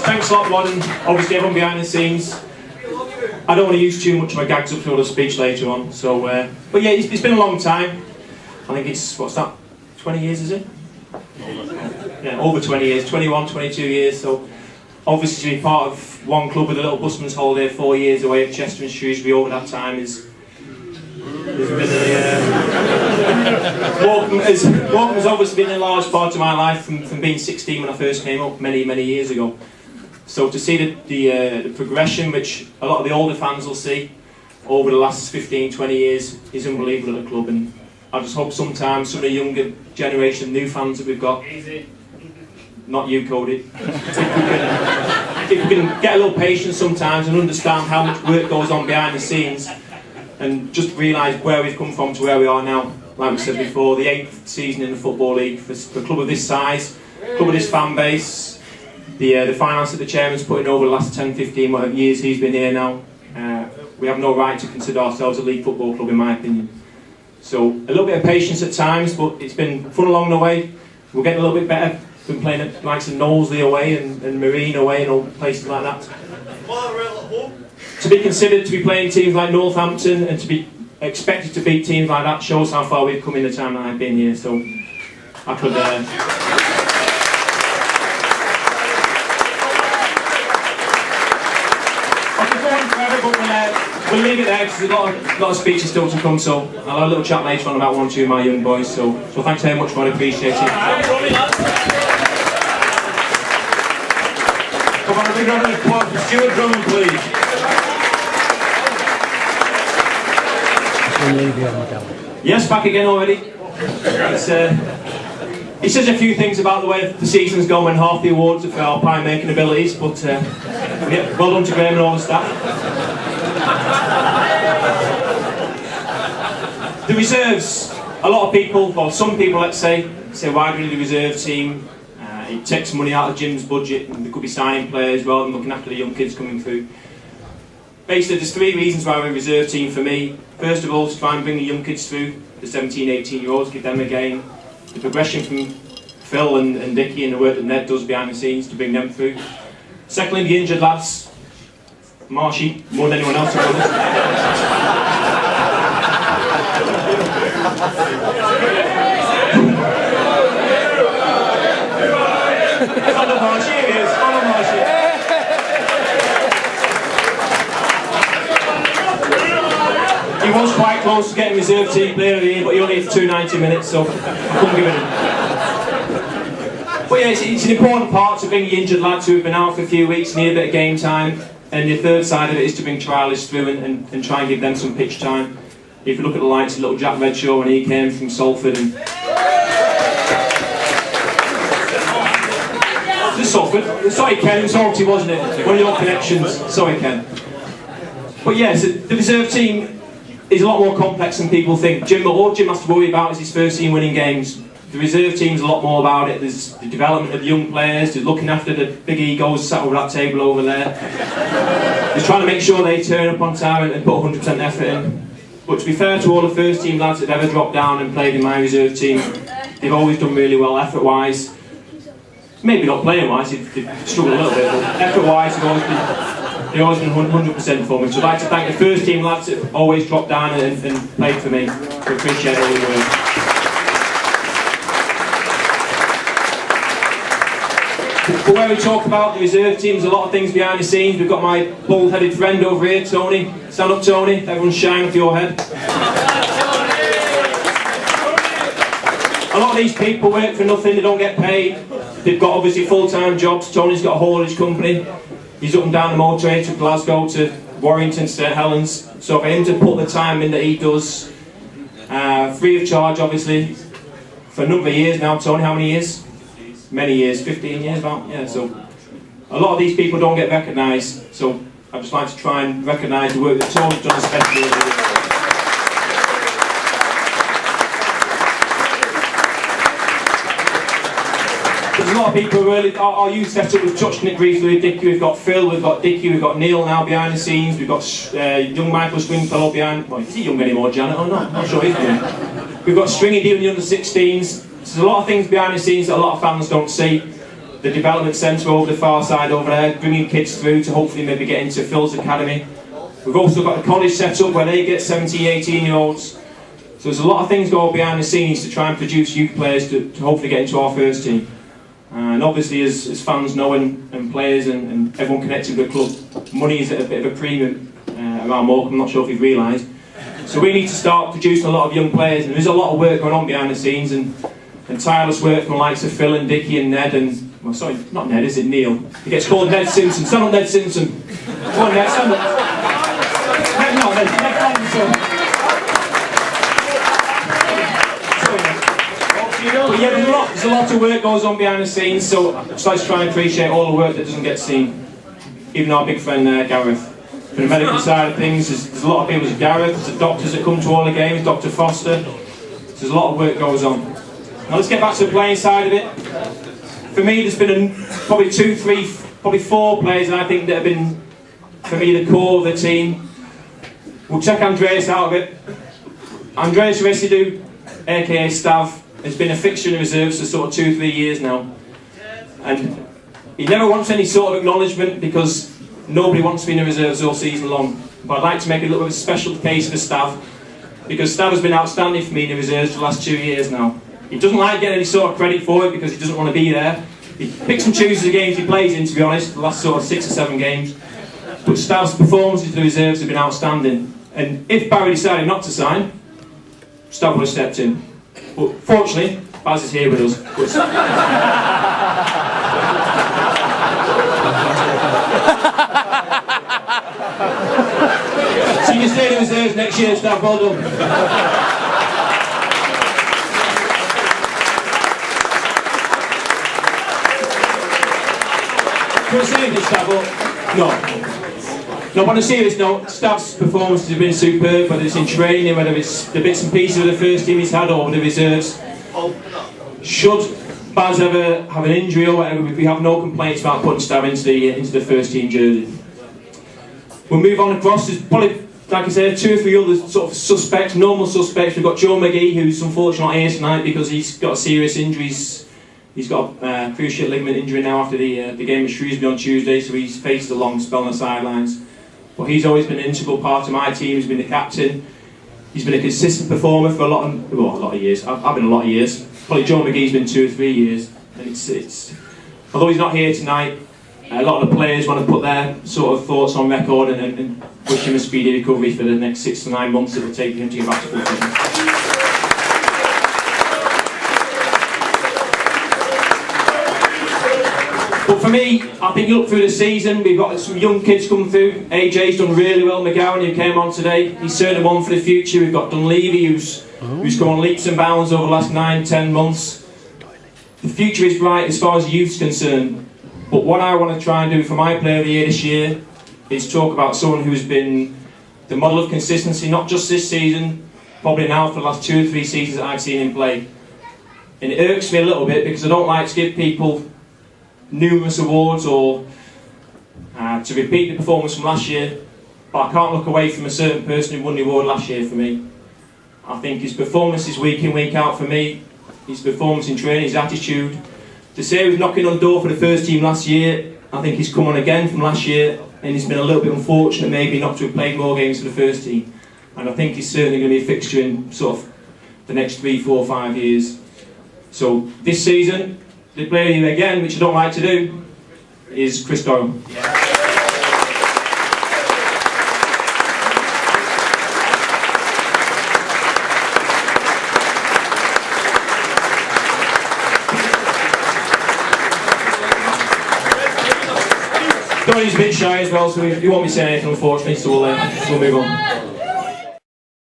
thanks a lot, Rod, and obviously everyone behind the scenes. I don't want to use too much of my gags up for the speech later on, so, but yeah, it's been a long time. I think it's, what's that, 20 years, is it? Yeah, over 20 years, 21, 22 years, so obviously to be part of one club with a little busman's holiday 4 years away at Chester and Shrewsbury over that time has been Morecambe's obviously been a large part of my life from being 16 when I first came up many years ago. So to see the progression which a lot of the older fans will see over the last 15, 20 years is unbelievable at the club, and I just hope sometimes some of the younger generation, new fans that we've got, not you, Cody, if we can get a little patience sometimes and understand how much work goes on behind the scenes and just realise where we've come from to where we are now. Like we said before, the 8th season in the Football League for a club of this size, club of this fan base, the finance that the chairman's put in over the last 10, 15 whatever years he's been here now, we have no right to consider ourselves a league football club in my opinion. So a little bit of patience at times, but it's been fun along the way. We're getting a little bit better. Been playing at likes of Knowsley away and Marine away and all places like that. To be considered to be playing teams like Northampton and to be expected to beat teams like that shows how far we've come in the time that I've been here. So I could. We'll leave it there because there's a lot of speeches still to come, so I'll have a little chat later on about one or two of my young boys, so thanks very much, Rod, I appreciate it. Come on, a big round of applause for Stewart Drummond, please. Yes, back again already. He says a few things about the way the season's gone when half the awards are for our pie-making abilities, but yeah, well done to Graham and all the staff. The reserves, a lot of people, well some people let's say why do we do the reserve team? It takes money out of Jim's budget and there could be signing players rather than looking after the young kids coming through. Basically there's 3 reasons why we're a reserve team for me. First of all, to try and bring the young kids through, the 17, 18 year olds, give them a game. The progression from Phil and Dickie and the work that Ned does behind the scenes to bring them through. Secondly, the injured lads, Marshy, more than anyone else to be honest. He was quite close to getting reserve team player of the year, but he only had 290 minutes, so I couldn't give it him. But yeah, it's an important part to bring the injured lads who have been out for a few weeks, need a bit of game time, and the third side of it is to bring trialists through and try and give them some pitch time. If you look at the likes of little Jack Redshaw when he came from Salford and... Is it Salford? Sorry Ken, it was Salty, wasn't it? One of your connections. Sorry Ken. But yes, the reserve team is a lot more complex than people think. All Jim has to worry about is his first team winning games. The reserve team's a lot more about it. There's the development of the young players, there's looking after the big egos sat over that table over there. There's trying to make sure they turn up on time and put 100% effort in. But to be fair to all the first team lads that have ever dropped down and played in my reserve team, they've always done really well effort-wise. Maybe not playing-wise, they've struggled a little bit, but effort-wise they've always been 100% for me. So I'd like to thank the first team lads that have always dropped down and played for me. I appreciate all your work. But where we talk about the reserve teams, a lot of things behind the scenes. We've got my bald-headed friend over here, Tony. Stand up, Tony. Everyone's shining off your head. A lot of these people work for nothing, they don't get paid. They've got obviously full-time jobs. Tony's got a haulage company. He's up and down the motorway to Glasgow, to Warrington, St Helens. So for him to put the time in that he does, free of charge obviously, for a number of years now. Tony, how many years? Many years, 15 years about, yeah, so a lot of these people don't get recognised, so I'd just like to try and recognise the work that Tony's done especially over the years. There's a lot of people who really, our youth setup, we've touched on it briefly with Dickie, we've got Phil, we've got Dickie, we've got Neil now behind the scenes, we've got young Michael Stringfellow behind, well, is he young anymore, Janet, or not? I'm not sure he's young. We've got Stringy doing the under-16s. There's a lot of things behind the scenes that a lot of fans don't see. the development centre over the far side over there, bringing kids through to hopefully maybe get into Phil's Academy. We've also got a college set up where they get 17, 18-year-olds. So there's a lot of things going behind the scenes to try and produce youth players to hopefully get into our first team. And obviously, as fans know and players and everyone connected with the club, money is at a bit of a premium around Morecambe. I'm not sure if you've realised. So we need to start producing a lot of young players, and there's a lot of work going on behind the scenes and tireless work from the likes of Phil and Dickie and Ned and, well, sorry, not Ned, is it? Neil? He gets called Ned Simpson. Stand up, Ned Simpson. Come on, Ned, stand up. Ned, no, Ned Simpson. But yeah, there's a lot of work goes on behind the scenes, so I just like to try and appreciate all the work that doesn't get seen. Even our big friend Gareth. From the medical side of things, there's a lot of people, there's Gareth, there's the doctors that come to all the games, Dr. Foster. So there's a lot of work goes on. Now let's get back to the playing side of it. For me, there's been probably 2, 3, probably 4 players I think that have been, for me, the core of the team. We'll check Andreas out of it. Andreas Residue, aka Stav, has been a fixture in the reserves for sort of 2, 3 years now. And he never wants any sort of acknowledgement because nobody wants to be in the reserves all season long. But I'd like to make a little bit of a special case for Stav, because Stav has been outstanding for me in the reserves for the last 2 years now. He doesn't like getting any sort of credit for it because he doesn't want to be there. He picks and chooses the games he plays in, to be honest, the last sort of 6 or 7 games. But Stav's performances for the reserves have been outstanding. And if Barry decided not to sign, Stav would have stepped in. But fortunately, Baz is here with us. So you can stay in the reserves next year, Stav, well done. Can I say this, Stav? No. No, on a serious note, Stav's performances have been superb, whether it's in training, whether it's the bits and pieces of the first team he's had or the reserves. Should Baz ever have an injury or whatever, we have no complaints about putting Stav into the first team jersey. We'll move on across. There's probably, like I said, 2 or 3 other sort of suspects, normal suspects. We've got Joe McGee, who's unfortunately not here tonight because he's got serious injuries. He's got a cruciate ligament injury now after the game at Shrewsbury on Tuesday, so he's faced a long spell on the sidelines. But he's always been an integral part of my team. He's been the captain. He's been a consistent performer for a lot of years. I've been a lot of years. Probably Joe McGee's been 2 or 3 years. And it's although he's not here tonight, a lot of the players want to put their sort of thoughts on record and wish him a speedy recovery for the next 6 to 9 months it will take him to get back to football. But for me, I think you look through the season, we've got some young kids coming through. AJ's done really well. McGowan, who came on today, he's certainly one for the future. We've got Dunleavy, who's gone leaps and bounds over the last 9-10 months. The future is bright as far as youth's concerned. But what I want to try and do for my player of the year this year is talk about someone who's been the model of consistency, not just this season, probably now for the last 2 or 3 seasons that I've seen him play. And it irks me a little bit because I don't like to give people numerous awards or to repeat the performance from last year, but I can't look away from a certain person who won the award last year for me. I think his performances week in, week out for me, his performance in training, his attitude. To say he was knocking on the door for the first team last year, I think he's come on again from last year and he's been a little bit unfortunate maybe not to have played more games for the first team. And I think he's certainly going to be a fixture in sort of the next 3, 4, 5 years. So this season, the player of the year again, which I don't like to do, is Chris Doyle. Doyle's a bit shy as well, so he won't be saying anything unfortunately, so we'll move on.